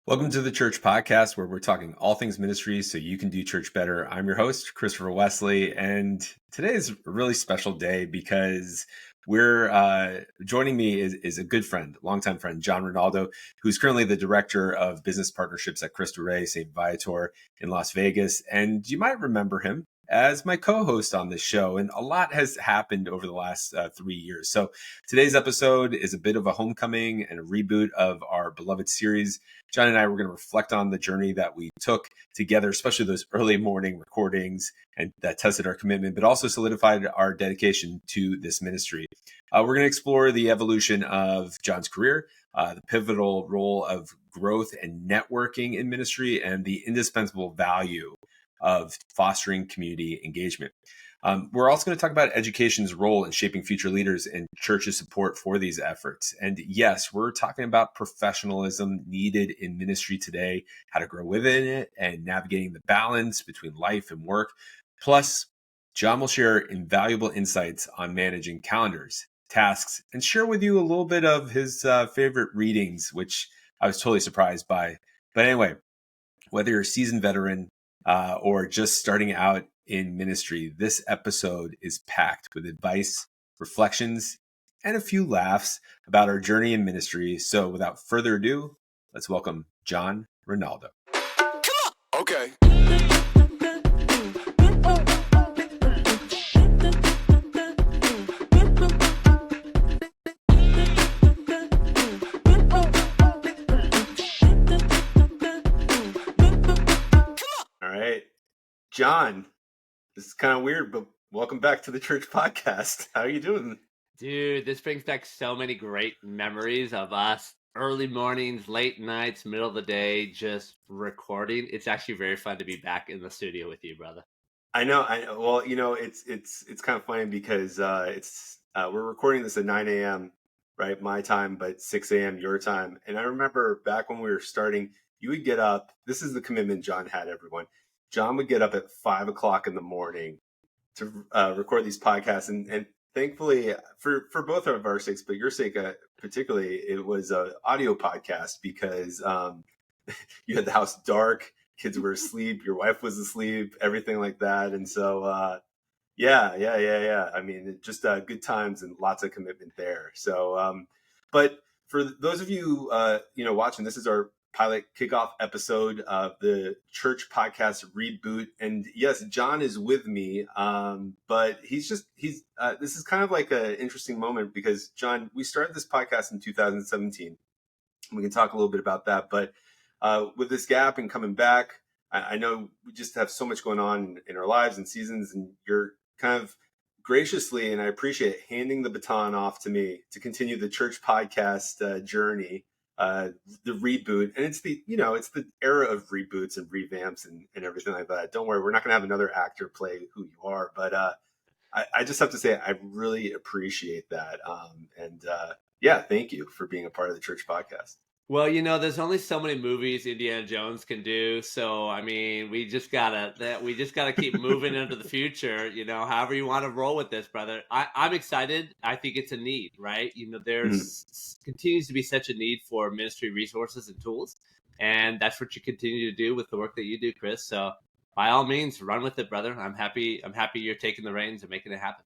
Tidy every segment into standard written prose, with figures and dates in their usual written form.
Welcome to the Church Podcast, where we're talking all things ministry so you can do church better. I'm your host, Christopher Wesley, and today is a really special day because we're joining me is a good friend, longtime friend, John Rinaldo, who's currently the director of business partnerships at Cristo Rey St. Viator in Las Vegas. And you might remember him as my co-host on this show, and a lot has happened over the last 3 years. So today's episode is a bit of a homecoming and a reboot of our beloved series. John and I were going to reflect on the journey that we took together, especially those early morning recordings, and that tested our commitment, but also solidified our dedication to this ministry. We're going to explore the evolution of John's career, the pivotal role of growth and networking in ministry, and the indispensable value of fostering community engagement. We're also going to talk about education's role in shaping future leaders and church's support for these efforts. And yes, we're talking about professionalism needed in ministry today, how to grow within it, and navigating the balance between life and work. Plus, John will share invaluable insights on managing calendars, tasks, and share with you a little bit of his favorite readings, which I was totally surprised by. But anyway, whether you're a seasoned veteran or just starting out in ministry, this episode is packed with advice, reflections, and a few laughs about our journey in ministry. So without further ado, let's welcome John Rinaldo. Come on. Okay. All right. John, this is kind of weird, but welcome back to the Church Podcast. How are you doing? Dude, this brings back so many great memories of us early mornings, late nights, middle of the day, just recording. It's actually very fun to be back in the studio with you, brother. I know. Well, it's kind of funny because we're recording this at 9 a.m., right, my time, but 6 a.m. your time. And I remember back when we were starting, you would get up. This is the commitment John had, everyone. John would get up at 5 o'clock in the morning to record these podcasts, and thankfully for both of our sakes, but your sake particularly, it was an audio podcast because you had the house dark, kids were asleep, your wife was asleep, everything like that. And so yeah. I mean, just good times and lots of commitment there. So but for those of you watching, this is our pilot kickoff episode of the Church Podcast reboot. And yes, John is with me, but he's this is kind of like an interesting moment because, John, we started this podcast in 2017. We can talk a little bit about that, but with this gap and coming back, I know we just have so much going on in our lives and seasons, and you're kind of graciously, and I appreciate it, handing the baton off to me to continue the Church Podcast journey, the reboot. And it's the era of reboots and revamps and everything like that. Don't worry, we're not going to have another actor play who you are, but I just have to say I really appreciate that. Yeah, thank you for being a part of the Church Podcast. Well, there's only so many movies Indiana Jones can do, so I mean, we just gotta keep moving into the future. However you want to roll with this, brother. I'm excited. I think it's a need, right? There's continues to be such a need for ministry resources and tools, and that's what you continue to do with the work that you do, Chris. So by all means, run with it, brother. I'm happy you're taking the reins and making it happen.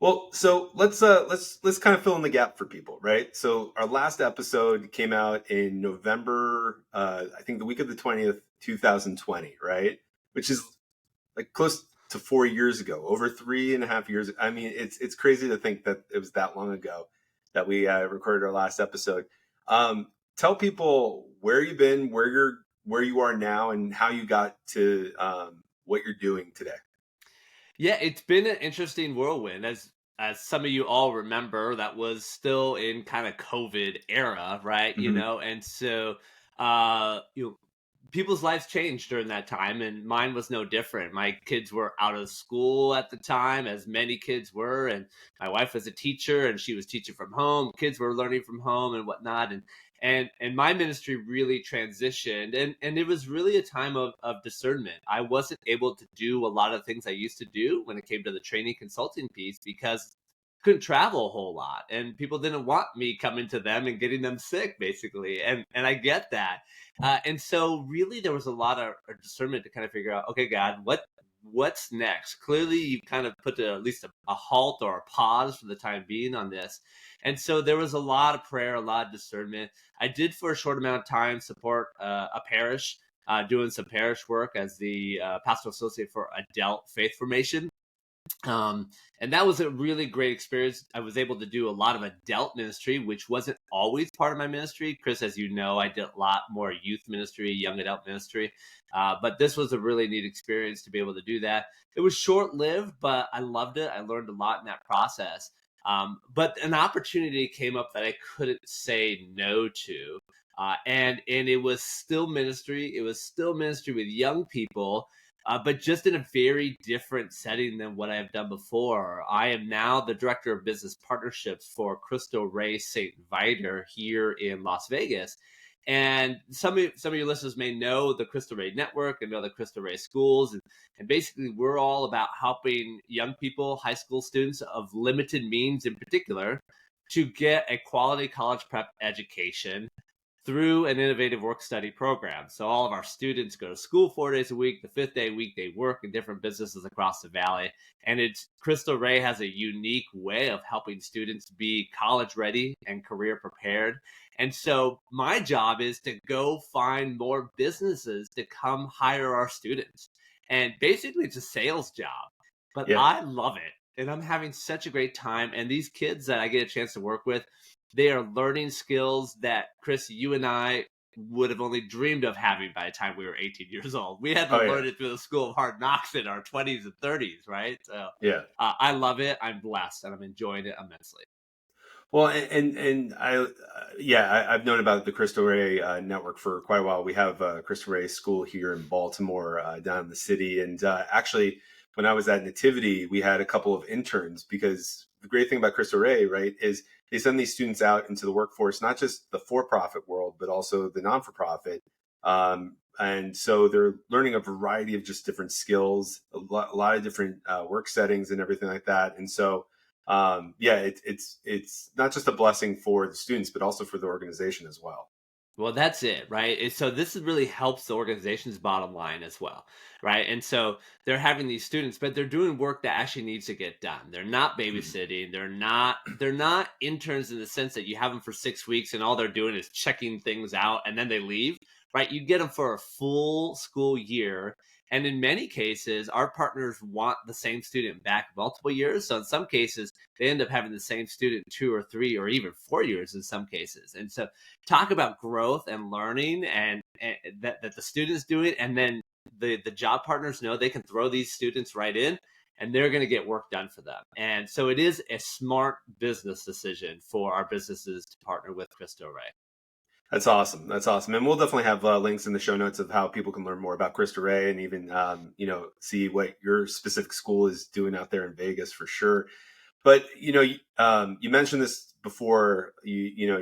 Well, so let's kind of fill in the gap for people, right? So our last episode came out in November, I think the week of the 20th, 2020, right? Which is like close to 4 years ago, over 3.5 years. I mean, it's crazy to think that it was that long ago that we recorded our last episode. Tell people where you've been, where you are now, and how you got to what you're doing today. Yeah, it's been an interesting whirlwind. As some of you all remember, that was still in kind of COVID era, right? And so people's lives changed during that time, and mine was no different. My kids were out of school at the time, as many kids were, and my wife was a teacher, and she was teaching from home. Kids were learning from home and whatnot, and my ministry really transitioned, and it was really a time of discernment. I wasn't able to do a lot of things I used to do when it came to the training consulting piece because I couldn't travel a whole lot, and people didn't want me coming to them and getting them sick, basically. And I get that. And so really there was a lot of discernment to kind of figure out, okay, God, what's next? Clearly you kind of put at least a halt or a pause for the time being on this. And so there was a lot of prayer, a lot of discernment. I did for a short amount of time support a parish, doing some parish work as the pastoral associate for adult faith formation. And that was a really great experience. I was able to do a lot of adult ministry, which wasn't always part of my ministry. Chris, as you know, I did a lot more youth ministry, young adult ministry. But this was a really neat experience to be able to do that. It was short lived, but I loved it. I learned a lot in that process. But an opportunity came up that I couldn't say no to. And it was still ministry. It was still ministry with young people, but just in a very different setting than what I have done before. I am now the director of business partnerships for Cristo Rey St. Viator here in Las Vegas. And some of your listeners may know the Cristo Rey Network and know the Cristo Rey schools. And basically, we're all about helping young people, high school students of limited means in particular, to get a quality college prep education through an innovative work study program. So all of our students go to school 4 days a week. The fifth day a week, they work in different businesses across the valley. And Cristo Rey has a unique way of helping students be college ready and career prepared. And so my job is to go find more businesses to come hire our students. And basically it's a sales job, but Yeah. I love it. And I'm having such a great time. And these kids that I get a chance to work with, they are learning skills that, Chris, you and I would have only dreamed of having by the time we were 18 years old. We had to learn it through the school of hard knocks in our 20s and 30s, right? So Yeah. I love it. I'm blessed, and I'm enjoying it immensely. Well, and I've known about the Cristo Rey network for quite a while. We have a Cristo Rey school here in Baltimore, down in the city. And actually, when I was at Nativity, we had a couple of interns, because the great thing about Cristo Rey, right, is they send these students out into the workforce, not just the for-profit world, but also the non-for-profit. And so they're learning a variety of just different skills, a lot of different work settings and everything like that. And so, it's not just a blessing for the students, but also for the organization as well. Well, that's it, right? So this really helps the organization's bottom line as well, right? And so they're having these students, but they're doing work that actually needs to get done. They're not babysitting. They're not interns in the sense that you have them for 6 weeks and all they're doing is checking things out and then they leave, right? You get them for a full school year. And in many cases, our partners want the same student back multiple years. So in some cases, they end up having the same student 2 or 3 or even 4 years in some cases. And so talk about growth and learning and that the students do it. And then the job partners know they can throw these students right in and they're going to get work done for them. And so it is a smart business decision for our businesses to partner with Cristo Rey. That's awesome. That's awesome. And we'll definitely have links in the show notes of how people can learn more about Cristo Rey and even, see what your specific school is doing out there in Vegas for sure. But, you mentioned this before, you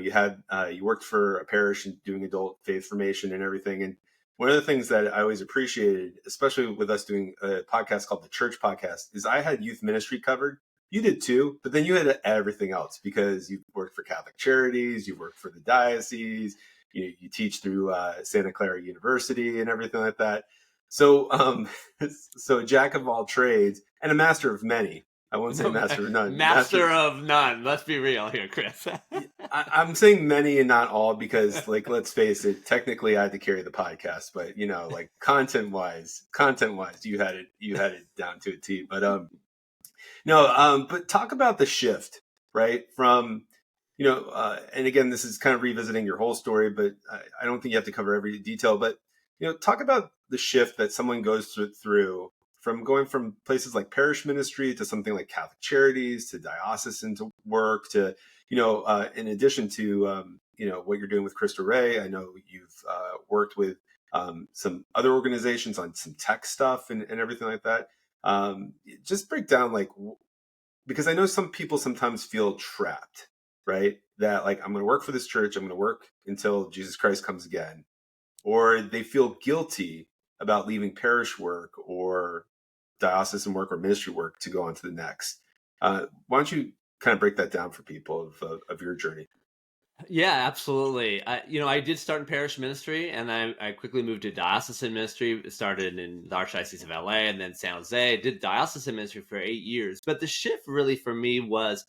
worked for a parish and doing adult faith formation and everything. And one of the things that I always appreciated, especially with us doing a podcast called the Church Podcast, is I had youth ministry covered. You did too, but then you had everything else because you worked for Catholic Charities, you worked for the diocese, you teach through Santa Clara University and everything like that. So, so jack of all trades and a master of many. I won't say master of none. Master of none. Let's be real here, Chris. I'm saying many and not all because, let's face it, technically I had to carry the podcast, but content wise, you had it down to a T. But but talk about the shift, right? From, and again, this is kind of revisiting your whole story, but I don't think you have to cover every detail, but, talk about the shift that someone goes through from going from places like parish ministry to something like Catholic Charities to diocesan to work to, in addition to, what you're doing with Cristo Rey. I know you've worked with some other organizations on some tech stuff and everything like that. Just break down, because I know some people sometimes feel trapped, right? That I'm going to work for this church. I'm going to work until Jesus Christ comes again. Or they feel guilty about leaving parish work or diocesan work or ministry work to go on to the next. Why don't you kind of break that down for people of your journey? Yeah, absolutely. I did start in parish ministry, and I quickly moved to diocesan ministry. Started in the Archdiocese of LA, and then San Jose. Did diocesan ministry for 8 years. But the shift really for me was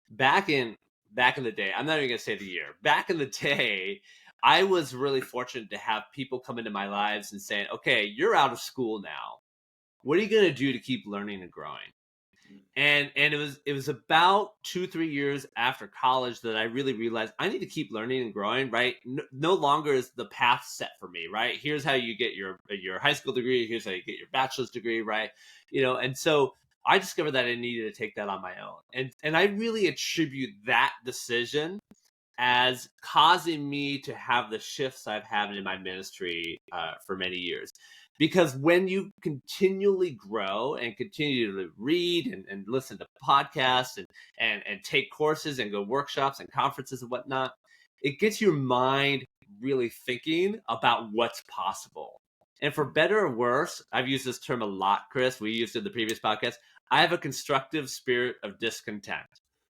back in back in the day. I'm not even gonna say the year. Back in the day, I was really fortunate to have people come into my lives and saying, "Okay, you're out of school now. What are you gonna do to keep learning and growing?" And it was about 2 3 years after college that I really realized I need to keep learning and growing. Right, no longer is the path set for me. Right, here's how you get your high school degree. Here's how you get your bachelor's degree. Right, and so I discovered that I needed to take that on my own, and I really attribute that decision as causing me to have the shifts I've had in my ministry for many years. Because when you continually grow and continue to read and listen to podcasts and take courses and go workshops and conferences and whatnot, it gets your mind really thinking about what's possible. And for better or worse, I've used this term a lot, Chris. We used it in the previous podcast. I have a constructive spirit of discontent.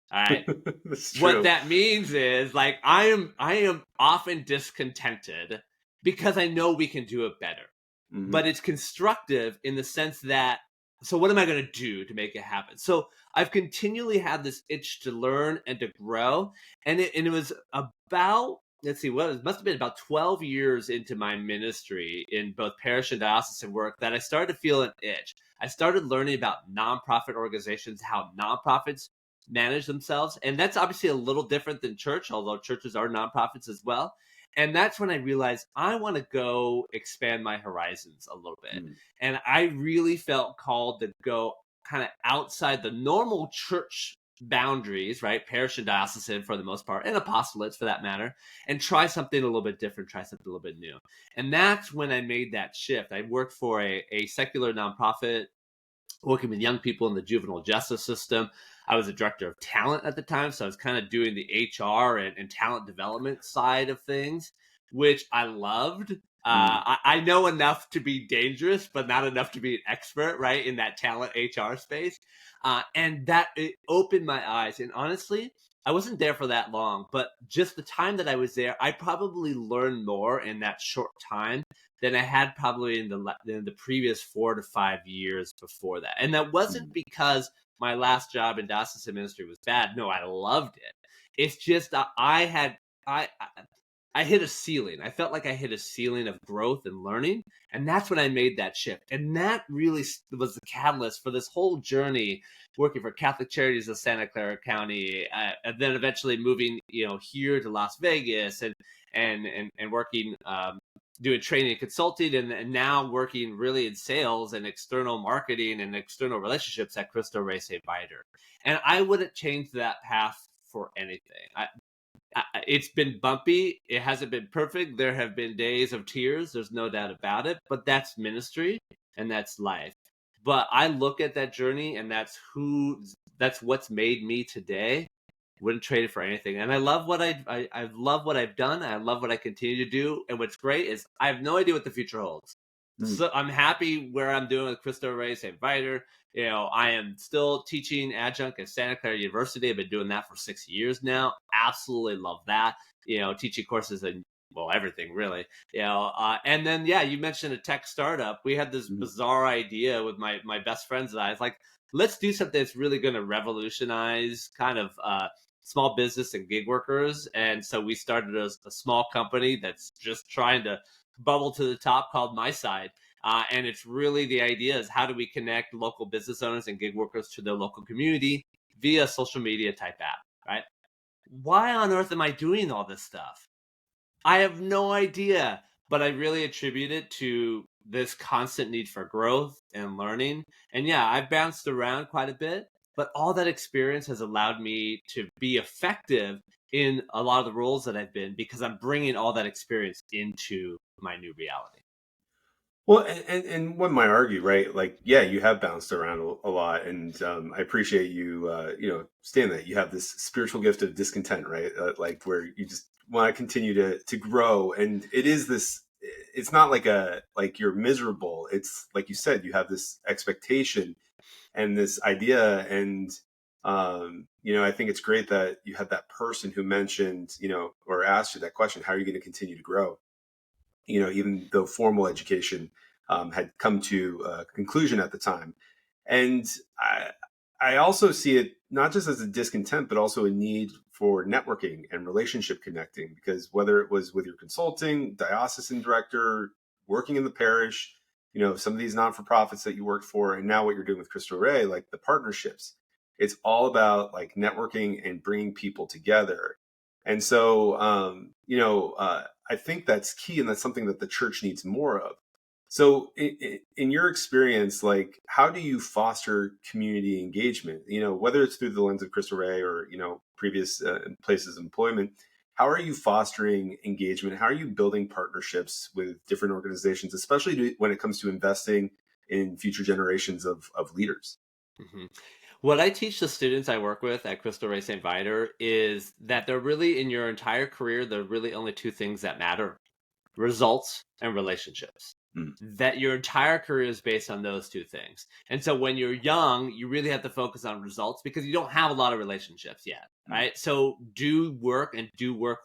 All right. That's What true. that means is like I am often discontented because I know we can do it better. Hmm. But it's constructive in the sense that, so what am I going to do to make it happen? So I've continually had this itch to learn and to grow, and it was about, let's see, well, it must have been about 12 years into my ministry in both parish and diocesan work that I started to feel an itch. I started learning about nonprofit organizations, how nonprofits manage themselves. And that's obviously a little different than church, although churches are nonprofits as well. And that's when I realized I want to go expand my horizons a little bit. And I really felt called to go kind of outside the normal church boundaries, right? Parish and diocesan for the most part, and apostolates for that matter, and try something a little bit different, try something a little bit new. And that's when I made that shift. I worked for a secular nonprofit working with young people in the juvenile justice system. I was a director of talent at the time, so I was kind of doing the HR and talent development side of things, which I loved. I know enough to be dangerous, but not enough to be an expert, right, in that talent HR space. And that it opened my eyes. And honestly, I wasn't there for that long, but just the time that I was there, I probably learned more in that short time than I had probably in the previous 4 to 5 years before that. And that wasn't because my last job in diocesan ministry was bad. No, I loved it. It's just I hit a ceiling. I felt like I hit a ceiling of growth and learning, and that's when I made that shift. And that really was the catalyst for this whole journey, working for Catholic Charities of Santa Clara County, and then eventually moving, here to Las Vegas and working doing training and consulting, and now working really in sales and external marketing and external relationships at Cristo Rey St. Viator. And I wouldn't change that path for anything. It's been bumpy. It hasn't been perfect. There have been days of tears. There's no doubt about it. But that's ministry and that's life. But I look at that journey, and that's what's made me today. Wouldn't trade it for anything. And I love what I love what I've done. I love what I continue to do. And what's great is I have no idea what the future holds. Mm. So I'm happy where I'm doing with Cristo Rey St. Viator. I am still teaching adjunct at Santa Clara University. I've been doing that for 6 years now. Absolutely love that. Teaching courses in, well, everything really. And then you mentioned a tech startup. We had this bizarre idea with my best friends and I. It's like, let's do something that's really going to revolutionize kind of small business and gig workers. And so we started a small company that's just trying to bubble to the top called My Side. And it's really the idea is how do we connect local business owners and gig workers to their local community via social media type app, right? Why on earth am I doing all this stuff? I have no idea, but I really attribute it to this constant need for growth and learning. And I've bounced around quite a bit, but all that experience has allowed me to be effective in a lot of the roles that I've been because I'm bringing all that experience into my new reality. Well, and one might argue, right? Like, yeah, you have bounced around a lot, and I appreciate you, saying that you have this spiritual gift of discontent, right? Like where you just want to continue to grow, and it is this. It's not like you're miserable. It's like you said, you have this expectation and this idea, and I think it's great that you had that person who mentioned, or asked you that question, how are you going to continue to grow? Even though formal education had come to a conclusion at the time. And I also see it not just as a discontent, but also a need for networking and relationship connecting, because whether it was with your consulting, diocesan director, working in the parish, some of these non-for-profits that you worked for, and now what you're doing with Cristo Rey, like the partnerships, it's all about like networking and bringing people together. And so, I think that's key, and that's something that the church needs more of. So, in your experience, like, how do you foster community engagement? Whether it's through the lens of Cristo Rey or previous places of employment, how are you fostering engagement? How are you building partnerships with different organizations, especially when it comes to investing in future generations of leaders? Mm-hmm. What I teach the students I work with at Cristo Rey St. Viator is that they're really, in your entire career, there are really only two things that matter: results and relationships. Mm. That your entire career is based on those two things. And so when you're young, you really have to focus on results because you don't have a lot of relationships yet, right? So do work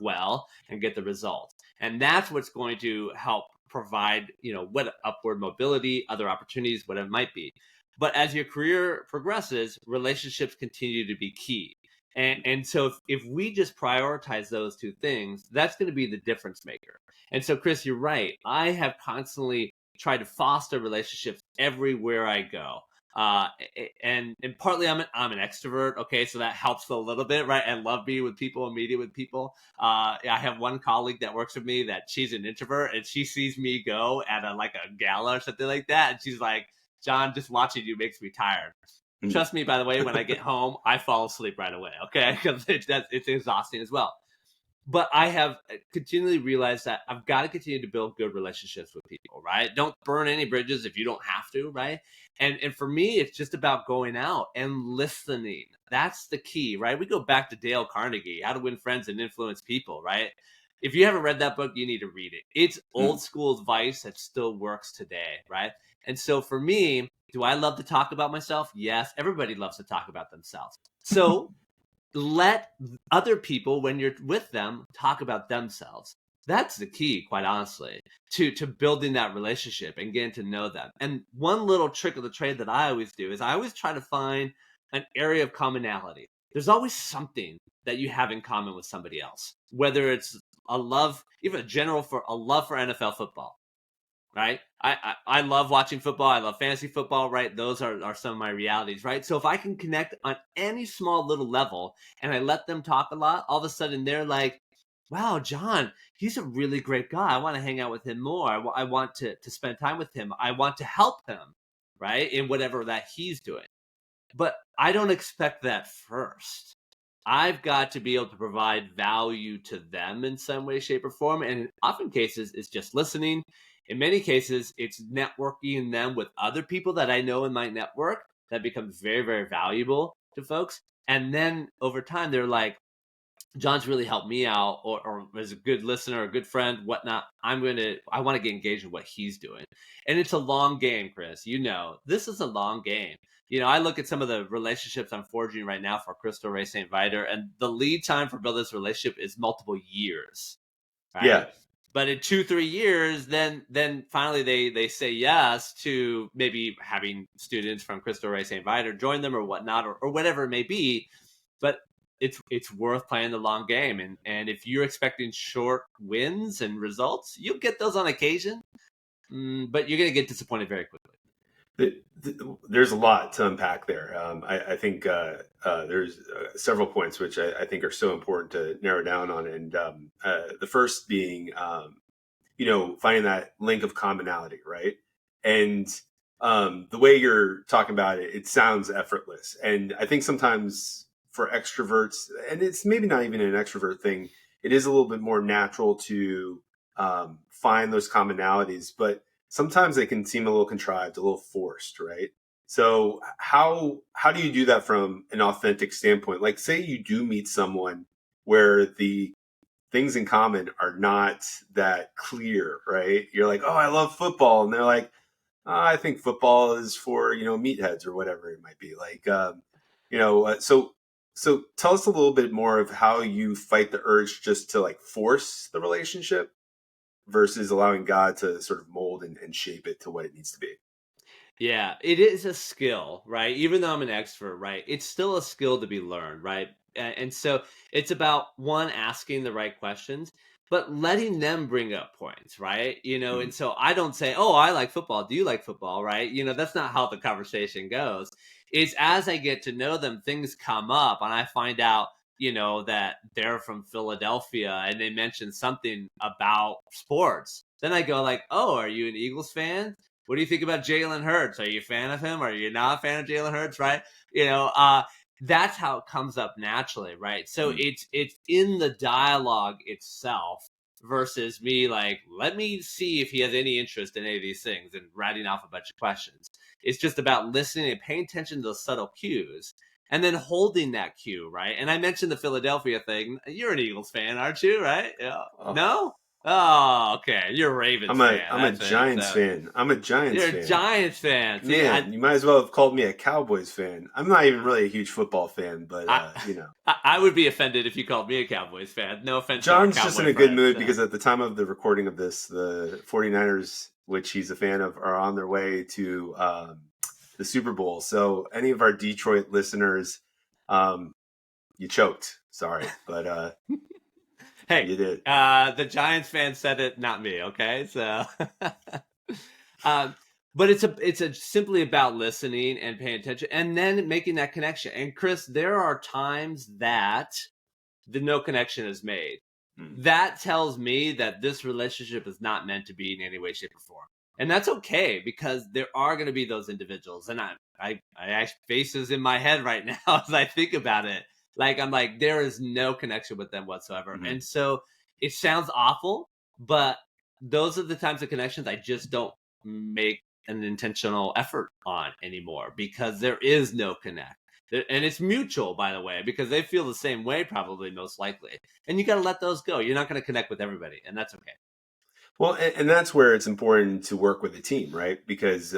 well and get the results. And that's what's going to help provide, what upward mobility, other opportunities, whatever it might be. But as your career progresses, relationships continue to be key. And so if we just prioritize those two things, that's going to be the difference maker. And so, Chris, you're right. I have constantly tried to foster relationships everywhere I go. And partly I'm an extrovert. Okay. So that helps a little bit, right? I love being with people and meeting with people. I have one colleague that works with me that she's an introvert, and she sees me go at a gala or something like that. And she's like, John, just watching you makes me tired. Trust me, by the way, when I get home, I fall asleep right away. Okay. Because it's exhausting as well. But I have continually realized that I've got to continue to build good relationships with people, right? Don't burn any bridges if you don't have to, right? And for me, it's just about going out and listening. That's the key, right? We go back to Dale Carnegie, How to Win Friends and Influence People, right? If you haven't read that book, you need to read it. It's old school advice that still works today, right? And so for me, do I love to talk about myself? Yes, everybody loves to talk about themselves. So let other people, when you're with them, talk about themselves. That's the key, quite honestly, to building that relationship and getting to know them. And one little trick of the trade that I always do is I always try to find an area of commonality. There's always something that you have in common with somebody else, whether it's a love, even a love for NFL football, right? I love watching football. I love fantasy football, right? Those are some of my realities, right? So if I can connect on any small little level and I let them talk a lot, all of a sudden they're like, wow, John, he's a really great guy. I want to hang out with him more. I want to spend time with him. I want to help him, right? In whatever that he's doing. But I don't expect that first. I've got to be able to provide value to them in some way, shape, or form. And in often cases, it's just listening. In many cases, it's networking them with other people that I know in my network that becomes very, very valuable to folks. And then over time, they're like, John's really helped me out, or is a good listener, a good friend, whatnot. I want to get engaged in what he's doing. And it's a long game, Chris. This is a long game. I look at some of the relationships I'm forging right now for Cristo Rey St. Viator, and the lead time for building this relationship is multiple years, right? Yeah. But in 2-3 years, then finally they say yes to maybe having students from Cristo Rey St. Viator join them or whatnot, or whatever it may be. But it's worth playing the long game. And if you're expecting short wins and results, you'll get those on occasion, but you're going to get disappointed very quickly. There's a lot to unpack there. I think there's several points which I think are so important to narrow down on. And the first being, finding that link of commonality, right? And the way you're talking about it, it sounds effortless. And I think sometimes for extroverts, and it's maybe not even an extrovert thing, it is a little bit more natural to find those commonalities, but sometimes they can seem a little contrived, a little forced, right? So how do you do that from an authentic standpoint? Like, say you do meet someone where the things in common are not that clear, right? You're like, oh, I love football. And they're like, oh, I think football is for, meatheads or whatever it might be. Like, so So tell us a little bit more of how you fight the urge just to like force the relationship versus allowing God to sort of mold and shape it to what it needs to be. Yeah, it is a skill, right? Even though I'm an expert, right? It's still a skill to be learned, right? And so it's about one, asking the right questions, but letting them bring up points, right? Mhm. And so I don't say, "Oh, I like football. Do you like football?" Right? That's not how the conversation goes. It's as I get to know them, things come up, and I find out, that they're from Philadelphia, and they mention something about sports. Then I go like, "Oh, are you an Eagles fan? What do you think about Jalen Hurts? Are you a fan of him? Are you not a fan of Jalen Hurts?" Right? You know, uh, that's how it comes up naturally, right? So Mm. it's in the dialogue itself versus me like, let me see if he has any interest in any of these things and writing off a bunch of questions. It's just about listening and paying attention to those subtle cues and then holding that cue, right? And I mentioned the Philadelphia thing. You're an Eagles fan, aren't you? Right? Yeah. Oh, No? Oh, okay. You're a Ravens fan. I'm a That's it. Giants So fan. I'm a Giants you're a fan. Giants fan. See, Man, you might as well have called me a Cowboys fan. I'm not even really a huge football fan, but I, you know, I would be offended if you called me a Cowboys fan. No offense to our John's just in Cowboy a good friends. mood because at the time of the recording of this, the 49ers, which he's a fan of, are on their way to the Super Bowl. So any of our Detroit listeners, um, you choked. Sorry, but Hey, you did. the Giants fan said it, not me. Okay, so, um, but it's simply about listening and paying attention, and then making that connection. And Chris, there are times that the no connection is made. Mm. That tells me that this relationship is not meant to be in any way, shape, or form. And that's okay because there are going to be those individuals. And I have faces in my head right now as I think about it. Like, I'm like, there is no connection with them whatsoever. Mhm. And so it sounds awful, but those are the types of connections I just don't make an intentional effort on anymore because there is no connect. And it's mutual, by the way, because they feel the same way, probably, most likely. And you got to let those go. You're not going to connect with everybody, and that's okay. Well, and that's where it's important to work with a team, right? Because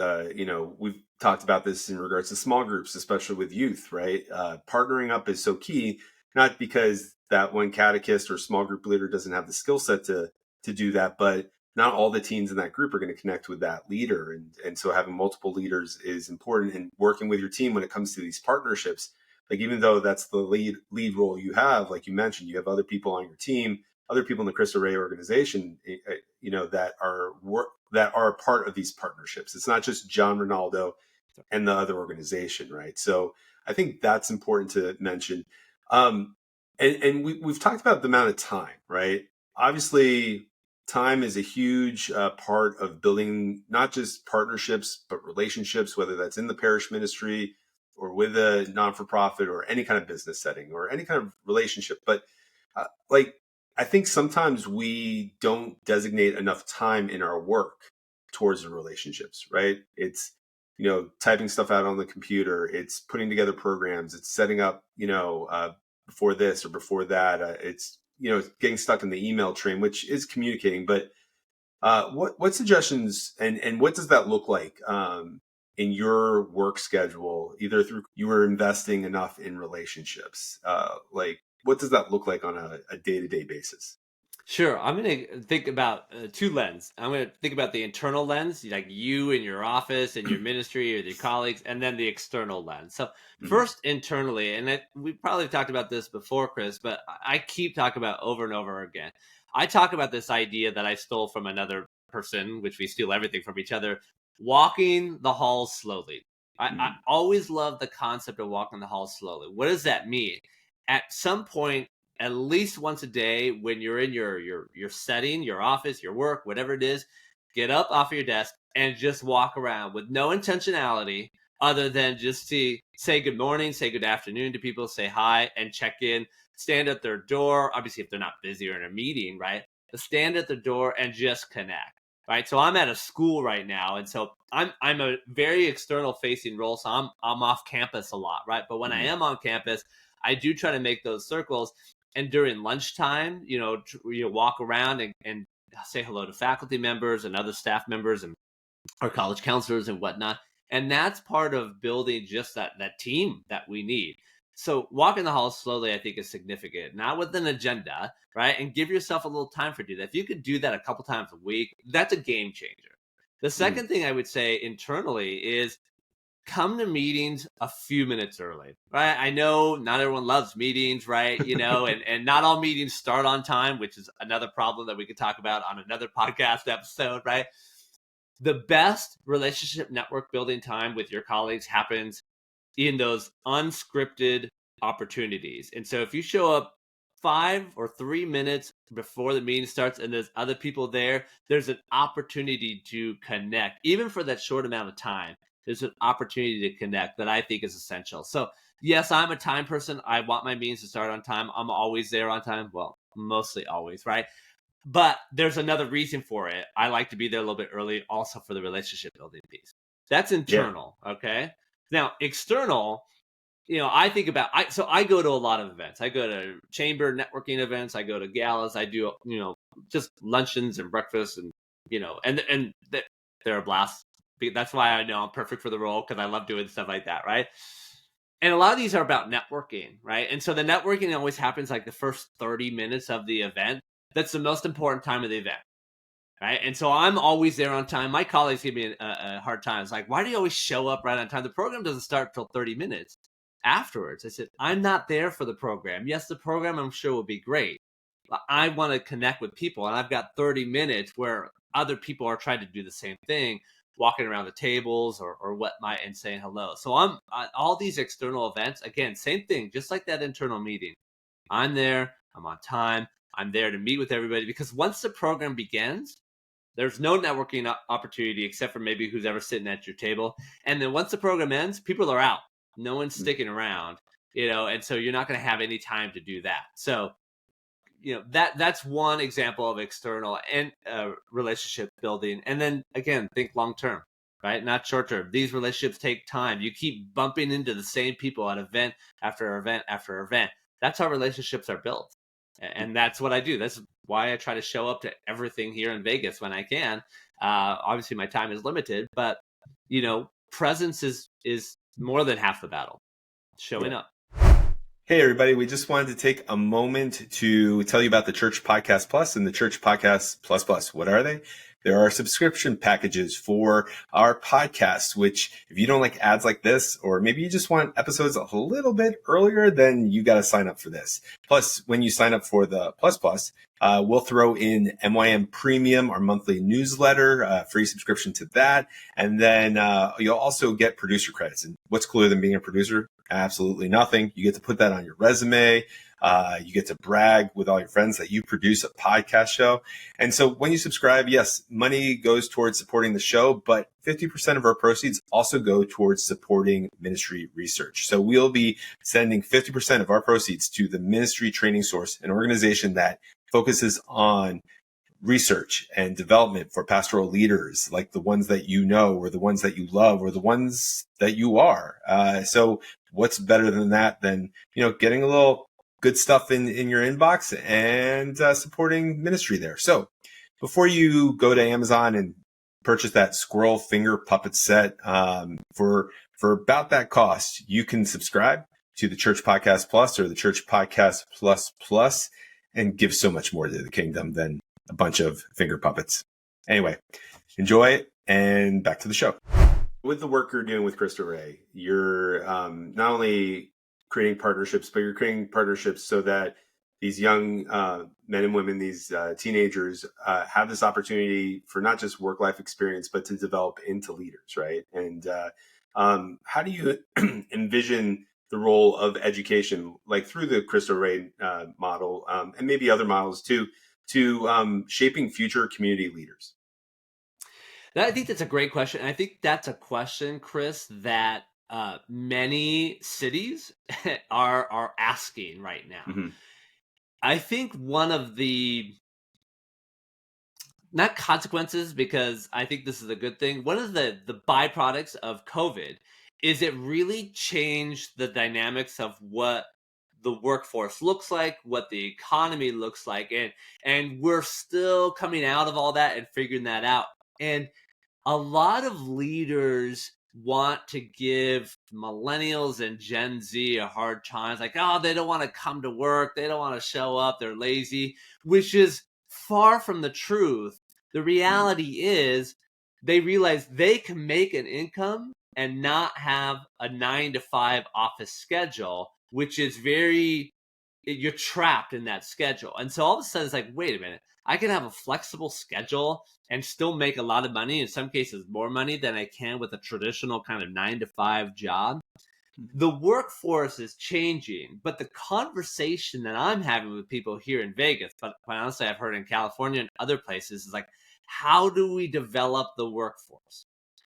we've talked about this in regards to small groups, especially with youth, right? Partnering up is so key, not because that one catechist or small group leader doesn't have the skill set to do that, but not all the teens in that group are going to connect with that leader, and so having multiple leaders is important. And working with your team when it comes to these partnerships, like even though that's the lead role you have, like you mentioned, you have other people on your team, other people in the Cristo Rey organization, that are a part of these partnerships. It's not just John Rinaldo and the other organization, right? So I think that's important to mention. Um, and we've talked about the amount of time, right? Obviously, time is a huge part of building not just partnerships, but relationships, whether that's in the parish ministry or with a non for profit or any kind of business setting or any kind of relationship. But like, I think sometimes we don't designate enough time in our work towards the relationships, right? It's, typing stuff out on the computer. It's putting together programs. It's setting up, before this or before that. It's, getting stuck in the email train, which is communicating. But what suggestions and what does that look like in your work schedule, either through you were investing enough in relationships? Like, what does that look like on a day-to-day basis? Sure. I'm going to think about two lenses. I'm going to think about the internal lens, like you in your office and your ministry or your colleagues, and then the external lens. So, Mhm. first, internally, and we probably talked about this before, Chris, but I keep talking about over and over again. I talk about this idea that I stole from another person, which we steal everything from each other, walking the halls slowly. I Mhm. always love the concept of walking the halls slowly. What does that mean? At some point, at least once a day, when you're in your setting, your office, your work, whatever it is, get up off of your desk and just walk around with no intentionality other than just to say good morning, say good afternoon to people, say hi, and check in. Stand at their door, obviously if they're not busy or in a meeting, right? But stand at the door and just connect. Right. So I'm at a school right now. And so I'm a very external facing role. So I'm off campus a lot, right? But when I Mhm. am on campus, I do try to make those circles. And during lunchtime, you walk around and say hello to faculty members and other staff members and our college counselors and whatnot. And that's part of building just that team that we need. So walking the halls slowly, I think, is significant, not with an agenda, right? And give yourself a little time for do that. If you could do that a couple times a week, that's a game changer. The second thing I would say internally is come to meetings a few minutes early, right? I know not everyone loves meetings, right? And not all meetings start on time, which is another problem that we could talk about on another podcast episode, right? The best relationship network building time with your colleagues happens in those unscripted opportunities. And so if you show up 5 or 3 minutes before the meeting starts and there's other people there, there's an opportunity to connect. Even for that short amount of time, there's an opportunity to connect that I think is essential. So yes, I'm a time person. I want my meetings to start on time. I'm always there on time. Well, mostly always, right? But there's another reason for it. I like to be there a little bit early also for the relationship building piece. That's internal, okay? Now, external, I think about, I go to a lot of events. I go to chamber networking events. I go to galas. I do, just luncheons and breakfasts and, and they're a blast. That's why I know I'm perfect for the role, because I love doing stuff like that, right? And a lot of these are about networking, right? And so the networking always happens like the first 30 minutes of the event. That's the most important time of the event, right? And so I'm always there on time. My colleagues give me a hard time. It's like, why do you always show up right on time? The program doesn't start till 30 minutes afterwards. I said, I'm not there for the program. Yes, the program I'm sure will be great. But I want to connect with people, and I've got 30 minutes where other people are trying to do the same thing, walking around the tables or whatnot and saying hello. So I'm all these external events, again, same thing, just like that internal meeting. I'm there, I'm on time, I'm there to meet with everybody, because once the program begins, there's no networking opportunity except for maybe who's ever sitting at your table. And then once the program ends, people are out. No one's sticking around, and so you're not going to have any time to do that. So, that's one example of external and relationship building. And then again, think long term, right? Not short term. These relationships take time. You keep bumping into the same people at event after event after event. That's how relationships are built. And that's what I do. That's why I try to show up to everything here in Vegas when I can. Obviously, my time is limited, but presence is more than half the battle. Showing up. Hey, everybody. We just wanted to take a moment to tell you about the Church Podcast Plus and the Church Podcast Plus Plus. What are they? There are subscription packages for our podcasts, which if you don't like ads like this, or maybe you just want episodes a little bit earlier, then you got to sign up for this. Plus, when you sign up for the Plus Plus, we'll throw in MYM Premium, our monthly newsletter, free subscription to that. And then you'll also get producer credits. And what's cooler than being a producer? Absolutely nothing. You get to put that on your resume. You get to brag with all your friends that you produce a podcast show. And so when you subscribe, yes, money goes towards supporting the show, but 50% of our proceeds also go towards supporting ministry research. So we'll be sending 50% of our proceeds to the Ministry Training Source, an organization that focuses on research and development for pastoral leaders, like the ones that you know, or the ones that you love, or the ones that you are. So what's better than that than, getting a little good stuff in your inbox and supporting ministry there. So before you go to Amazon and purchase that squirrel finger puppet set, for about that cost, you can subscribe to the Church Podcast Plus or the Church Podcast Plus Plus and give so much more to the kingdom than a bunch of finger puppets. Anyway, enjoy it, and back to the show. With the work you're doing with Cristo Rey, you're not only creating partnerships, but you're creating partnerships so that these young men and women, these teenagers, have this opportunity for not just work-life experience, but to develop into leaders, right? And how do you envision the role of education, like through the Cristo Rey model, and maybe other models too, to shaping future community leaders? I think that's a great question. And I think that's a question, Chris, that many cities are asking right now. Mm-hmm. I think one of the, not consequences, because I think this is a good thing, one of the byproducts of COVID is it really changed the dynamics of what the workforce looks like, what the economy looks like. And we're still coming out of all that and figuring that out. And a lot of leaders want to give millennials and Gen Z a hard time. It's like, oh, they don't want to come to work. They don't want to show up. They're lazy, which is far from the truth. The reality is they realize they can make an income and not have a 9 to 5 office schedule, which is you're trapped in that schedule. And so all of a sudden it's like, wait a minute, I can have a flexible schedule and still make a lot of money, in some cases more money than I can with a traditional kind of 9 to 5 job. The workforce is changing, but the conversation that I'm having with people here in Vegas, but quite honestly, I've heard in California and other places, is like, how do we develop the workforce?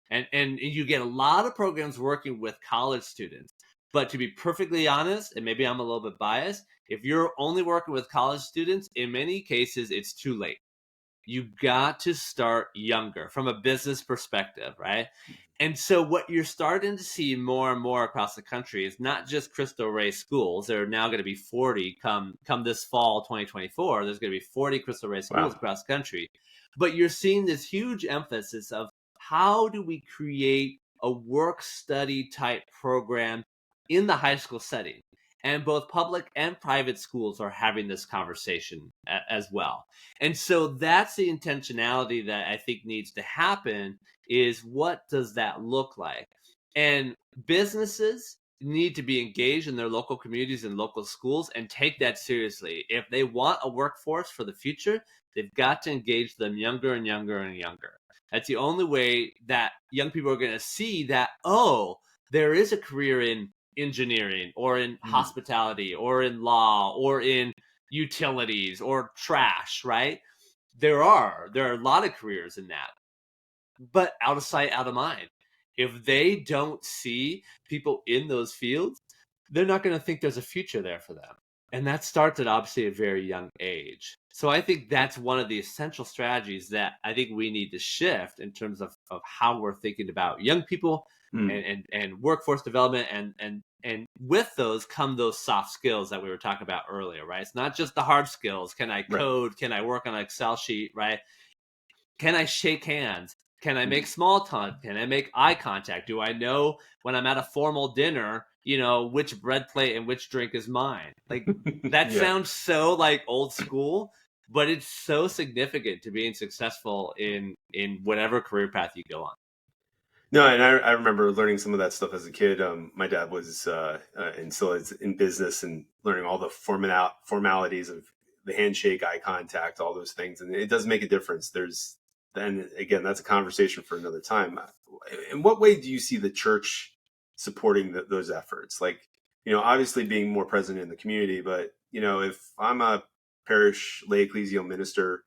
And you get a lot of programs working with college students. But to be perfectly honest, and maybe I'm a little bit biased, if you're only working with college students, in many cases, it's too late. You got to start younger from a business perspective, right? And so what you're starting to see more and more across the country is not just Cristo Rey schools. There are now going to be 40 come this fall, 2024. There's going to be 40 Cristo Rey schools across the country. But you're seeing this huge emphasis of how do we create a work-study type program in the high school setting. And both public and private schools are having this conversation as well. And so that's the intentionality that I think needs to happen, is what does that look like? And businesses need to be engaged in their local communities and local schools and take that seriously. If they want a workforce for the future, they've got to engage them younger and younger and younger. That's the only way that young people are going to see that, oh, there is a career in engineering or in hospitality or in law or in utilities or trash, right? There are a lot of careers in that, but out of sight, out of mind. If they don't see people in those fields, they're not going to think there's a future there for them. And that starts at obviously a very young age. So I think that's one of the essential strategies that I think we need to shift in terms of how we're thinking about young people and workforce development. And with those come those soft skills that we were talking about earlier, right? It's not just the hard skills. Can I code? Right. Can I work on an Excel sheet, right? Can I shake hands? Can I make small talk? Can I make eye contact? Do I know when I'm at a formal dinner, which bread plate and which drink is mine? Like that sounds so like old school, but it's so significant to being successful in whatever career path you go on. No, and I remember learning some of that stuff as a kid. My dad was and still is in business and learning all the formalities of the handshake, eye contact, all those things. And it does make a difference. Then again, that's a conversation for another time. In what way do you see the church supporting those efforts? Like, obviously being more present in the community, but, if I'm a parish lay ecclesial minister,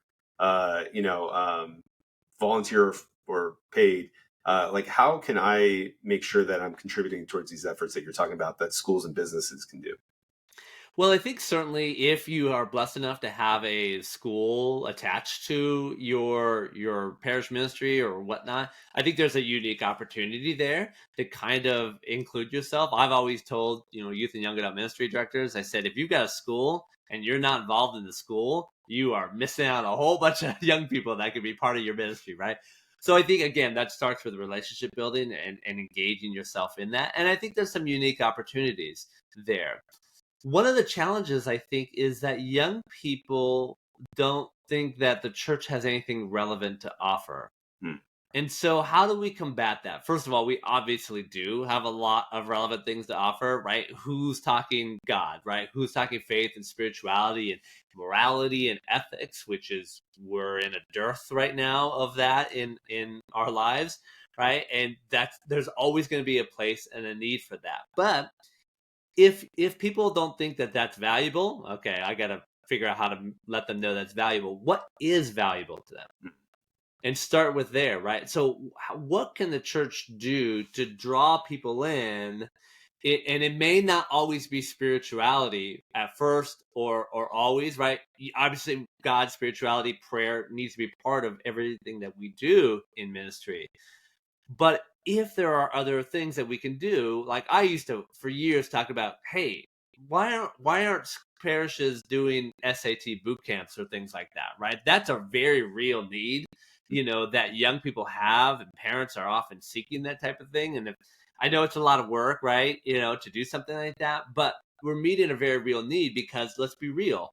volunteer or paid, like how can I make sure that I'm contributing towards these efforts that you're talking about that schools and businesses can do? Well, I think certainly if you are blessed enough to have a school attached to your parish ministry or whatnot, I think there's a unique opportunity there to kind of include yourself. I've always told, youth and young adult ministry directors, I said, if you've got a school and you're not involved in the school, you are missing out on a whole bunch of young people that could be part of your ministry, right? So I think, again, that starts with relationship building and engaging yourself in that. And I think there's some unique opportunities there. One of the challenges, I think, is that young people don't think that the church has anything relevant to offer. And so how do we combat that? First of all, we obviously do have a lot of relevant things to offer, right? Who's talking God, right? Who's talking faith and spirituality and morality and ethics, which is, we're in a dearth right now of that in our lives, right? And there's always going to be a place and a need for that. But if people don't think that that's valuable, okay, I got to figure out how to let them know that's valuable. What is valuable to them? And start with there, right? So what can the church do to draw people in? And it may not always be spirituality at first or always, right? Obviously, God's spirituality, prayer needs to be part of everything that we do in ministry. But if there are other things that we can do, like I used to, for years, talk about, hey, why aren't parishes doing SAT boot camps or things like that, right? That's a very real need. that young people have, and parents are often seeking that type of thing. And if, I know it's a lot of work, right? To do something like that, but we're meeting a very real need, because let's be real,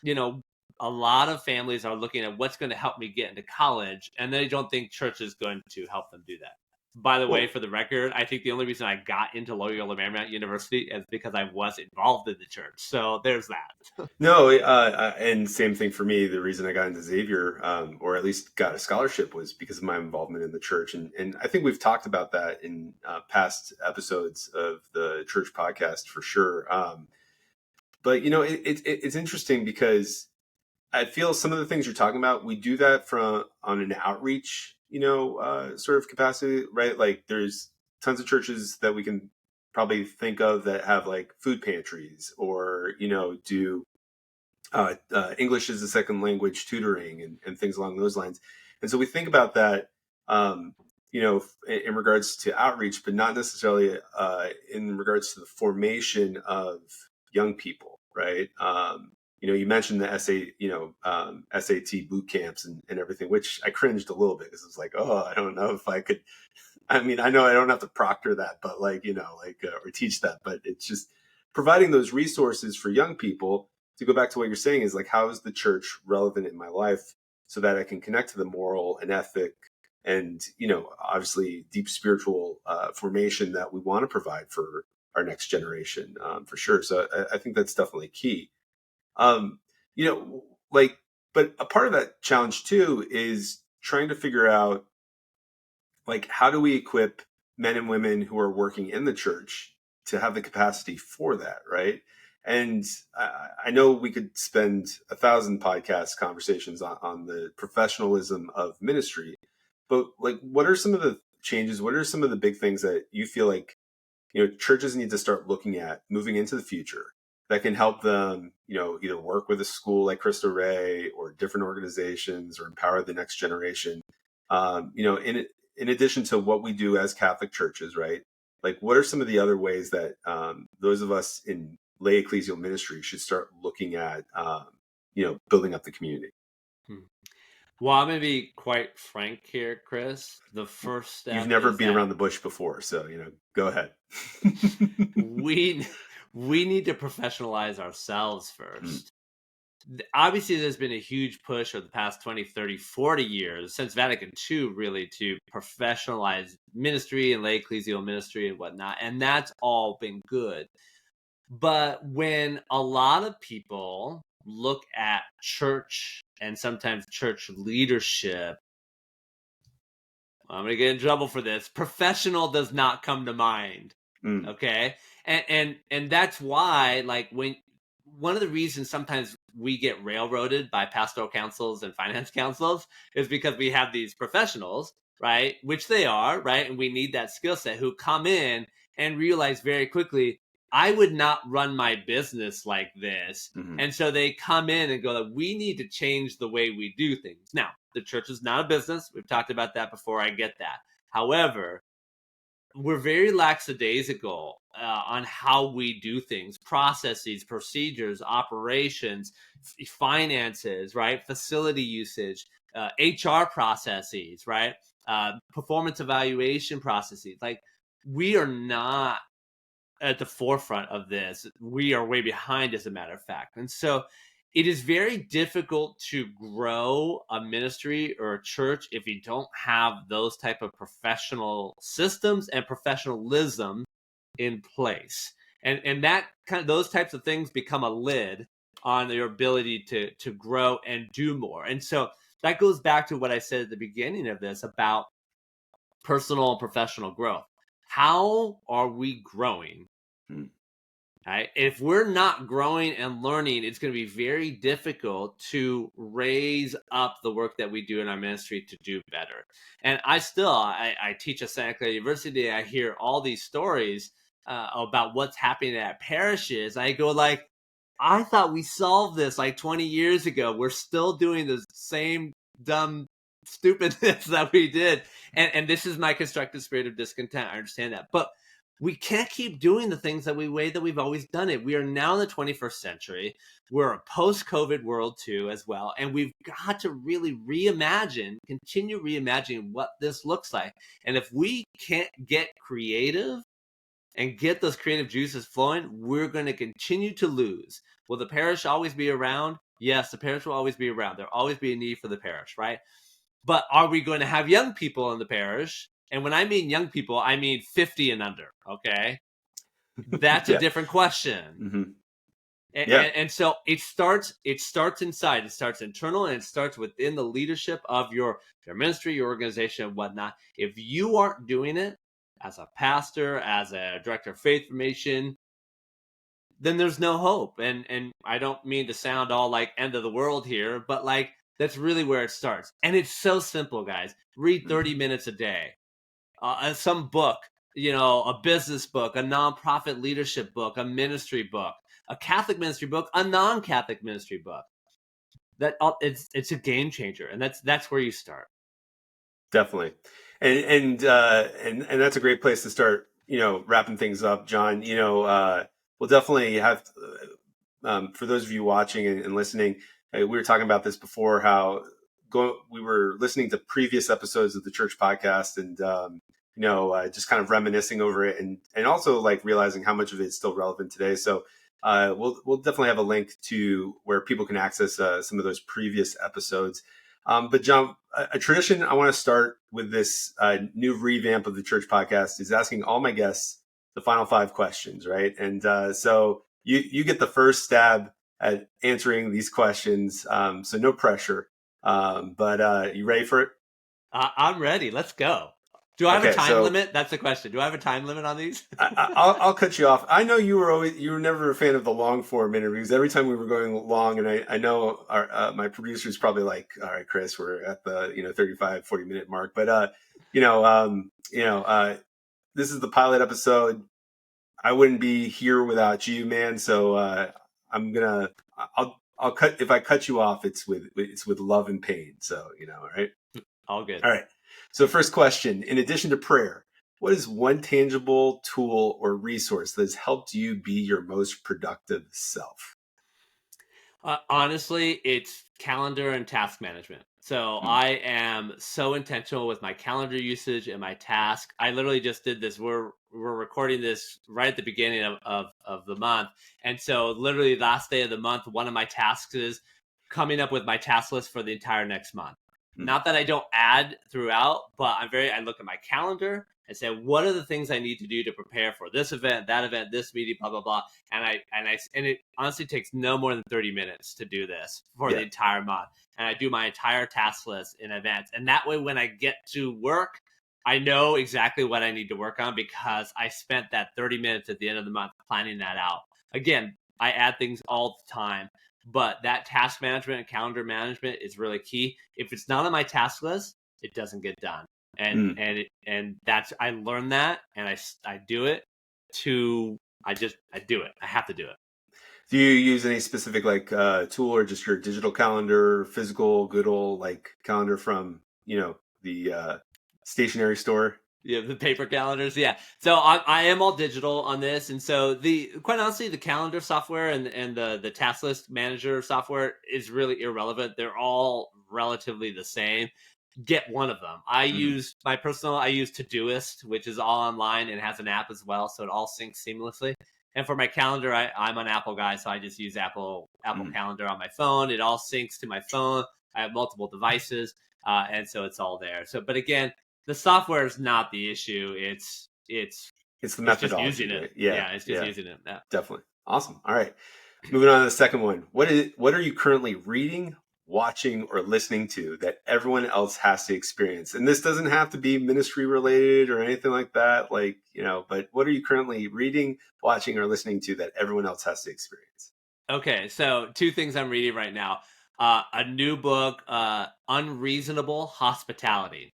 you know, a lot of families are looking at what's going to help me get into college, and they don't think church is going to help them do that. By the way, Well, for the record, I think the only reason I got into Loyola Marymount University is because I was involved in the church. So there's that. no, and same thing for me. The reason I got into Xavier, or at least got a scholarship, was because of my involvement in the church. And I think we've talked about that in past episodes of the church podcast for sure. But, it's interesting because I feel some of the things you're talking about, we do that from on an outreach, sort of capacity, right? Like there's tons of churches that we can probably think of that have like food pantries, or, do English as a second language tutoring, and things along those lines. And so we think about that, in regards to outreach, but not necessarily in regards to the formation of young people, right? You mentioned the SAT boot camps and everything, which I cringed a little bit, because it's like, oh, I don't know if I could. I mean, I know I don't have to proctor that, but or teach that, but it's just providing those resources for young people. To go back to what you're saying, is like, how is the church relevant in my life, so that I can connect to the moral and ethic and, obviously deep spiritual formation that we want to provide for our next generation, for sure. So I think that's definitely key. Um, you know, but a part of that challenge too is trying to figure out, like, how do we equip men and women who are working in the church to have the capacity for that, right? And I know we could spend 1,000 podcast conversations on the professionalism of ministry, but like, what are some of the changes? What are some of the big things that you feel like, churches need to start looking at moving into the future, that can help them, either work with a school like Cristo Rey or different organizations, or empower the next generation? In addition to what we do as Catholic churches, right? Like, what are some of the other ways that those of us in lay ecclesial ministry should start looking at, building up the community? Well, I'm going to be quite frank here, Chris. The first You've step never is been that around the bush before, so, go ahead. we need to professionalize ourselves first. Obviously, there's been a huge push over the past 20, 30, 40 years, since Vatican II, really, to professionalize ministry and lay ecclesial ministry and whatnot. And that's all been good. But when a lot of people look at church and sometimes church leadership, I'm going to get in trouble for this. Professional does not come to mind. Okay. And that's why, like, one of the reasons sometimes we get railroaded by pastoral councils and finance councils is because we have these professionals, right? Which they are, right? And we need that skill set, who come in and realize very quickly, I would not run my business like this. Mm-hmm. And so they come in and go, we need to change the way we do things. Now, the church is not a business. We've talked about that before. I get that. However, we're very lackadaisical on how we do things, processes, procedures, operations, finances, right? Facility usage, HR processes, right? Performance evaluation processes. Like, we are not at the forefront of this. We are way behind, as a matter of fact. And so it is very difficult to grow a ministry or a church if you don't have those type of professional systems and professionalism in place. And that those types of things become a lid on your ability to grow and do more. And so that goes back to what I said at the beginning of this about personal and professional growth. How are we growing? Right? If we're not growing and learning, it's going to be very difficult to raise up the work that we do in our ministry to do better. And I teach at Santa Clara University. I hear all these stories about what's happening at parishes. I go like, I thought we solved this like 20 years ago. We're still doing the same dumb stupidness that we did. And this is my constructive spirit of discontent. I understand that. But we can't keep doing the things that we've always done it. We are now in the 21st century. We're a post-COVID world too, as well. And we've got to really continue reimagining what this looks like. And if we can't get creative and get those creative juices flowing, we're going to continue to lose. Will the parish always be around? Yes, the parish will always be around. There'll always be a need for the parish, right? But are we going to have young people in the parish? And when I mean young people, I mean 50 and under, okay? That's a different question. Mm-hmm. And so it starts inside. It starts internal, and it starts within the leadership of your ministry, your organization, and whatnot. If you aren't doing it as a pastor, as a director of faith formation, then there's no hope. And I don't mean to sound all like end of the world here, but like that's really where it starts. And it's so simple, guys. Read 30 minutes a day. Some book, a business book, a nonprofit leadership book, a ministry book, a Catholic ministry book, a non-Catholic ministry book. It's a game changer, and that's where you start. Definitely, and that's a great place to start. Wrapping things up, John. We'll definitely have for those of you watching and listening. We were talking about this before. How we were listening to previous episodes of the church podcast, and just kind of reminiscing over it, and also like realizing how much of it is still relevant today. So we'll definitely have a link to where people can access some of those previous episodes. But John, a tradition I want to start with this new revamp of the church podcast is asking all my guests the final 5 questions, right? And so you get the first stab at answering these questions. So no pressure. But you ready for it? I'm ready. Let's go. Do I have a time limit? That's the question. Do I have a time limit on these? I'll cut you off. I know you were never a fan of the long form interviews. Every time we were going long, and I know my producer's probably like, all right, Chris, we're at the 35, 40 minute mark. But this is the pilot episode. I wouldn't be here without you, man. So I'll cut, if I cut you off, it's with love and pain. So, all right. All good. All right. So first question, in addition to prayer, what is one tangible tool or resource that has helped you be your most productive self? Honestly, it's calendar and task management. So I am so intentional with my calendar usage and my task. I literally just did this. We're recording this right at the beginning of the month. And so literally last day of the month, one of my tasks is coming up with my task list for the entire next month. Not that I don't add throughout, but I look at my calendar and say, what are the things I need to do to prepare for this event, that event, this meeting, blah, blah, blah. And it honestly takes no more than 30 minutes to do this for the entire month. And I do my entire task list in advance. And that way, when I get to work, I know exactly what I need to work on because I spent that 30 minutes at the end of the month planning that out. Again, I add things all the time. But that task management and calendar management is really key. If it's not on my task list, it doesn't get done. And that's, I learned that, and I do it I do it. I have to do it. Do you use any specific tool, or just your digital calendar, physical, good old calendar from, the stationery store? Yeah, the paper calendars. Yeah. So I am all digital on this. And so quite honestly, the calendar software and the task list manager software is really irrelevant. They're all relatively the same. Get one of them. I use Todoist, which is all online and has an app as well. So it all syncs seamlessly. And for my calendar, I'm an Apple guy. So I just use Apple Calendar on my phone. It all syncs to my phone. I have multiple devices. And so it's all there. So, but again, the software is not the issue. It's the methodology. Just using it. Yeah, it's just using it. Yeah. Definitely. Awesome. All right. Moving on to the second one. What are you currently reading, watching, or listening to that everyone else has to experience? And this doesn't have to be ministry related or anything like that. But what are you currently reading, watching, or listening to that everyone else has to experience? Okay. So 2 things I'm reading right now. A new book, Unreasonable Hospitality.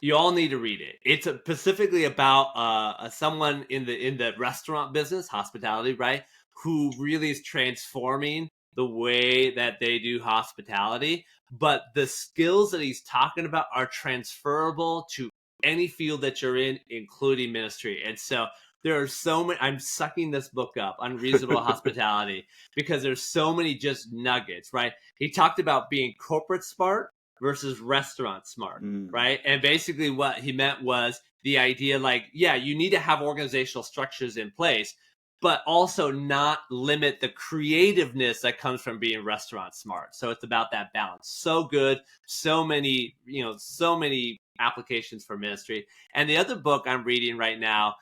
You all need to read it. It's specifically about someone in the restaurant business, hospitality, right? Who really is transforming the way that they do hospitality. But the skills that he's talking about are transferable to any field that you're in, including ministry. And so There are so many. I'm sucking this book up, Unreasonable Hospitality, because there's so many just nuggets, right? He talked about being corporate smart versus restaurant smart, right? And basically what he meant was the idea like, yeah, you need to have organizational structures in place, but also not limit the creativeness that comes from being restaurant smart. So it's about that balance. So good. So many, so many applications for ministry. And the other book I'm reading right now,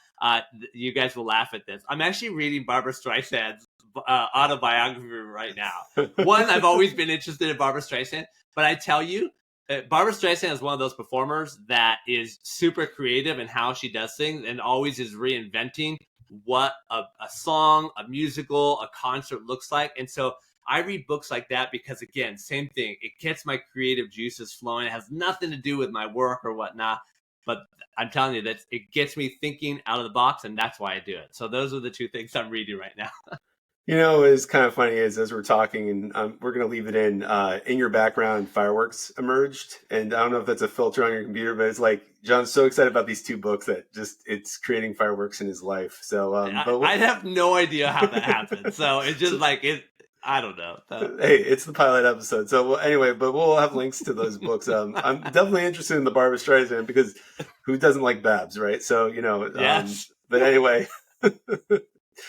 you guys will laugh at this. I'm actually reading Barbara Streisand's autobiography right now. One, I've always been interested in Barbara Streisand, but I tell you, Barbara Streisand is one of those performers that is super creative in how she does things and always is reinventing what a song, a musical, a concert looks like. And so I read books like that because, again, same thing. It gets my creative juices flowing. It has nothing to do with my work or whatnot. But I'm telling you that it gets me thinking out of the box, and that's why I do it. So those are the two things I'm reading right now. It's kind of funny is as we're talking, and we're going to leave it in your background, fireworks emerged. And I don't know if that's a filter on your computer, but it's like John's so excited about these two books that it's creating fireworks in his life. So I have no idea how that happened. So it's just like it. I don't know. Hey, it's the pilot episode. So anyway, but we'll have links to those books. I'm definitely interested in the Barbra Streisand because who doesn't like Babs, right? So, yes. But anyway, a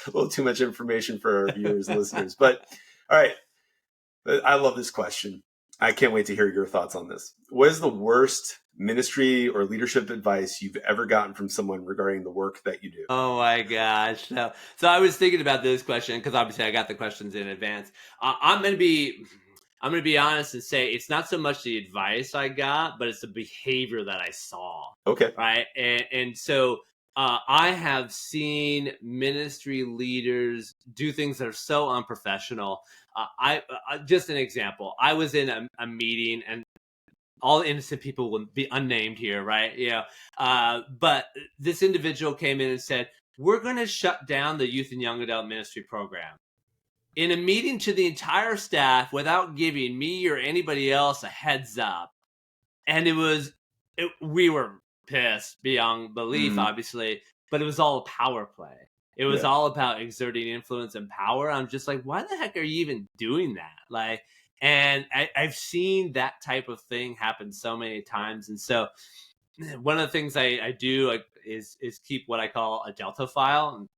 little too much information for our viewers and listeners. But all right, I love this question. I can't wait to hear your thoughts on this. What is the worst ministry or leadership advice you've ever gotten from someone regarding the work that you do? Oh my gosh. So I was thinking about this question because obviously I got the questions in advance. I'm going to be honest and say it's not so much the advice I got, but it's the behavior that I saw. Okay. Right. And so I have seen ministry leaders do things that are so unprofessional. I just an example. I was in a meeting, and all innocent people will be unnamed here, right? But this individual came in and said, we're going to shut down the youth and young adult ministry program. In a meeting to the entire staff without giving me or anybody else a heads up. And we were pissed beyond belief, obviously, but it was all a power play. It was all about exerting influence and power. I'm just like, why the heck are you even doing that? And I've seen that type of thing happen so many times. And so one of the things I do is keep what I call a Delta file. And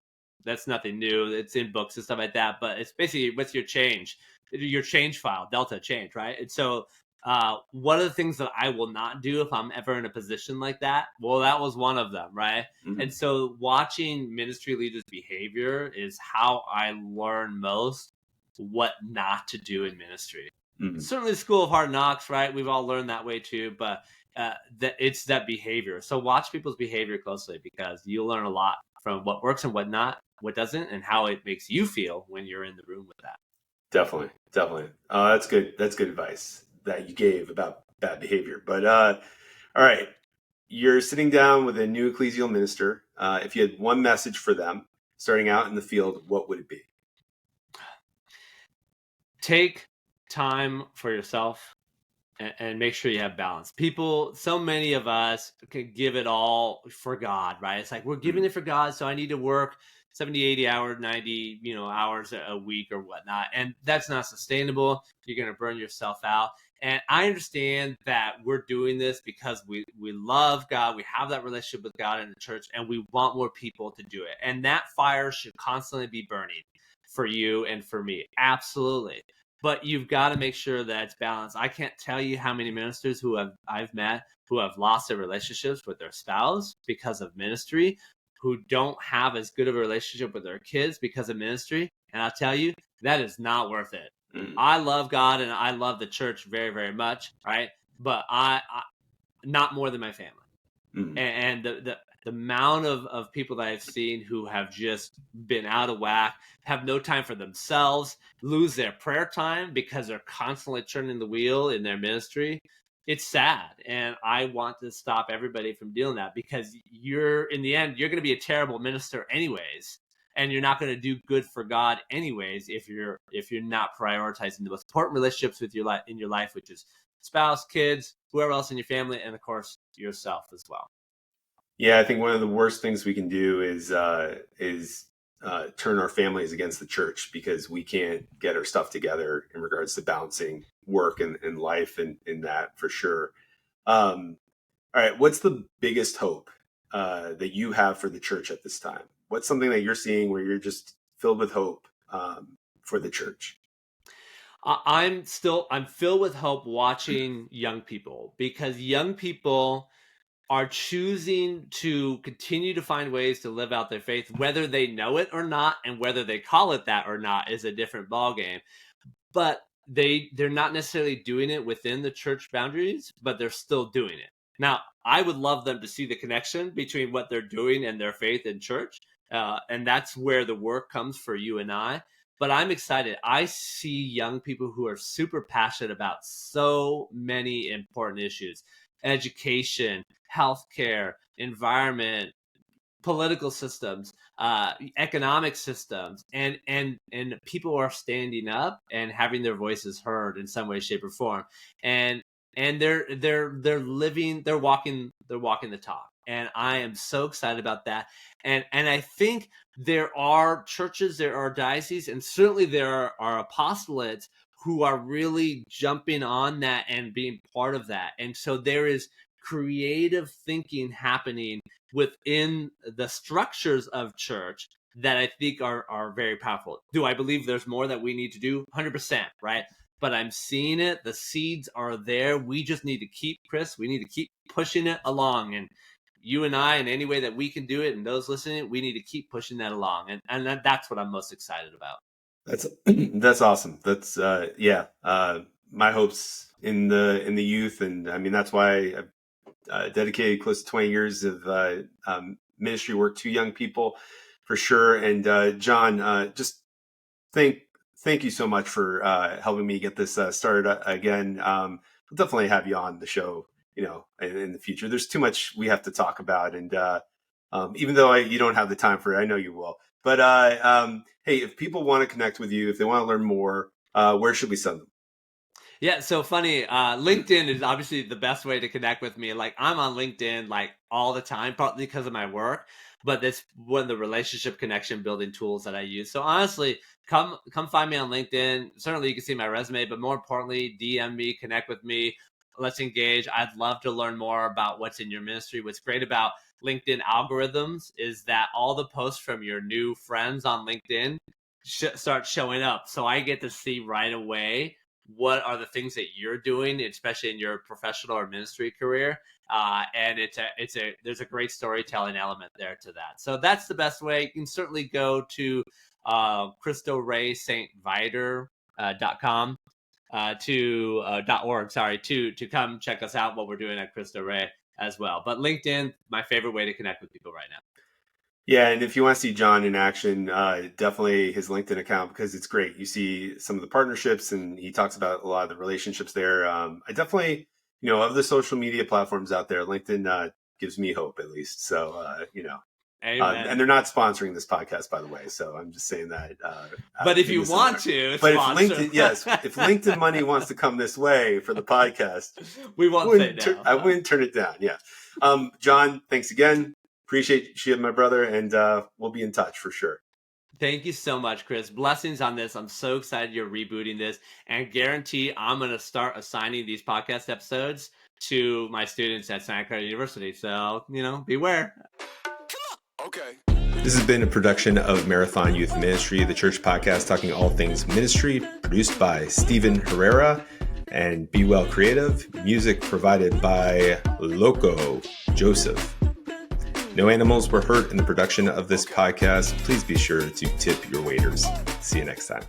that's nothing new. It's in books and stuff like that. But it's basically with your change file, Delta change, right? And so one of the things that I will not do if I'm ever in a position like that, well, that was one of them, right? Mm-hmm. And so watching ministry leaders' behavior is how I learn most what not to do in ministry. Mm-hmm. Certainly the School of Hard Knocks, right? We've all learned that way too, but it's that behavior. So watch people's behavior closely because you'll learn a lot from what works and what doesn't, and how it makes you feel when you're in the room with that. Definitely. That's good. That's good advice that you gave about bad behavior. But all right, you're sitting down with a new ecclesial minister. If you had one message for them starting out in the field, what would it be? Take time for yourself and make sure you have balance. People, so many of us can give it all for God, right? It's like, we're giving it for God, so I need to work 70, 80 hours, 90, hours a week or whatnot. And that's not sustainable. You're going to burn yourself out. And I understand that we're doing this because we love God. We have that relationship with God in the church, and we want more people to do it. And that fire should constantly be burning for you and for me. Absolutely. But you've got to make sure that it's balanced. I can't tell you how many ministers I've met who have lost their relationships with their spouse because of ministry, who don't have as good of a relationship with their kids because of ministry. And I'll tell you, that is not worth it. Mm. I love God and I love the church very, very much, right? But I not more than my family. Mm. And the amount of people that I've seen who have just been out of whack, have no time for themselves, lose their prayer time because they're constantly turning the wheel in their ministry. It's sad. And I want to stop everybody from doing that because in the end, you're going to be a terrible minister anyways. And you're not going to do good for God anyways if you're not prioritizing the most important relationships in your life, which is spouse, kids, whoever else in your family, and of course yourself as well. Yeah, I think one of the worst things we can do is turn our families against the church because we can't get our stuff together in regards to balancing work and life and in that for sure. All right, what's the biggest hope that you have for the church at this time? What's something that you're seeing where you're just filled with hope for the church? I'm filled with hope watching young people, because young people are choosing to continue to find ways to live out their faith, whether they know it or not, and whether they call it that or not is a different ballgame. But they're not necessarily doing it within the church boundaries, but they're still doing it. Now, I would love them to see the connection between what they're doing and their faith in church, and that's where the work comes for you and I. But I'm excited. I see young people who are super passionate about so many important issues: education, healthcare, environment, political systems, economic systems, and people are standing up and having their voices heard in some way, shape, or form, and they're walking the talk, and I am so excited about that. And I think there are churches, there are dioceses, and certainly there are apostolates who are really jumping on that and being part of that. And so there is creative thinking happening within the structures of church that I think are very powerful. Do I believe there's more that we need to do? 100%, right? But I'm seeing it. The seeds are there. We just need to keep pushing it along. And you and I, in any way that we can do it, and those listening, we need to keep pushing that along. And that's what I'm most excited about. That's awesome. That's my hopes in the youth, and I mean that's why I've dedicated close to 20 years of ministry work to young people, for sure. And John, just thank you so much for helping me get this started again. We'll definitely have you on the show, in the future. There's too much we have to talk about, and even though you don't have the time for it, I know you will. But hey, if people want to connect with you, if they want to learn more, where should we send them? Yeah, so funny. LinkedIn is obviously the best way to connect with me. Like, I'm on LinkedIn like all the time, partly because of my work, but that's one of the relationship connection building tools that I use. So honestly, come find me on LinkedIn. Certainly you can see my resume, but more importantly, DM me, connect with me. Let's engage. I'd love to learn more about what's in your ministry. What's great about LinkedIn algorithms is that all the posts from your new friends on LinkedIn start showing up. So I get to see right away what are the things that you're doing, especially in your professional or ministry career. And there's a great storytelling element there to that. So that's the best way. You can certainly go to CristoRaySt.com .org, to come check us out, what we're doing at Cristo Rey as well. But LinkedIn, my favorite way to connect with people right now. Yeah, and if you want to see John in action, definitely his LinkedIn account, because it's great. You see some of the partnerships, and he talks about a lot of the relationships there. I definitely, of the social media platforms out there, LinkedIn gives me hope, at least. So, and they're not sponsoring this podcast, by the way. So I'm just saying that. But if you want to, but if LinkedIn money wants to come this way for the podcast, we won't say no. I wouldn't turn it down. Yeah. John, thanks again. Appreciate you, my brother, and we'll be in touch for sure. Thank you so much, Chris. Blessings on this. I'm so excited you're rebooting this, and guarantee I'm going to start assigning these podcast episodes to my students at Santa Clara University. So, beware. Okay. This has been a production of Marathon Youth Ministry, the church podcast talking all things ministry, produced by Stephen Herrera and Be Well Creative. Music provided by Loco Joseph. No animals were hurt in the production of this podcast. Please be sure to tip your waiters. See you next time.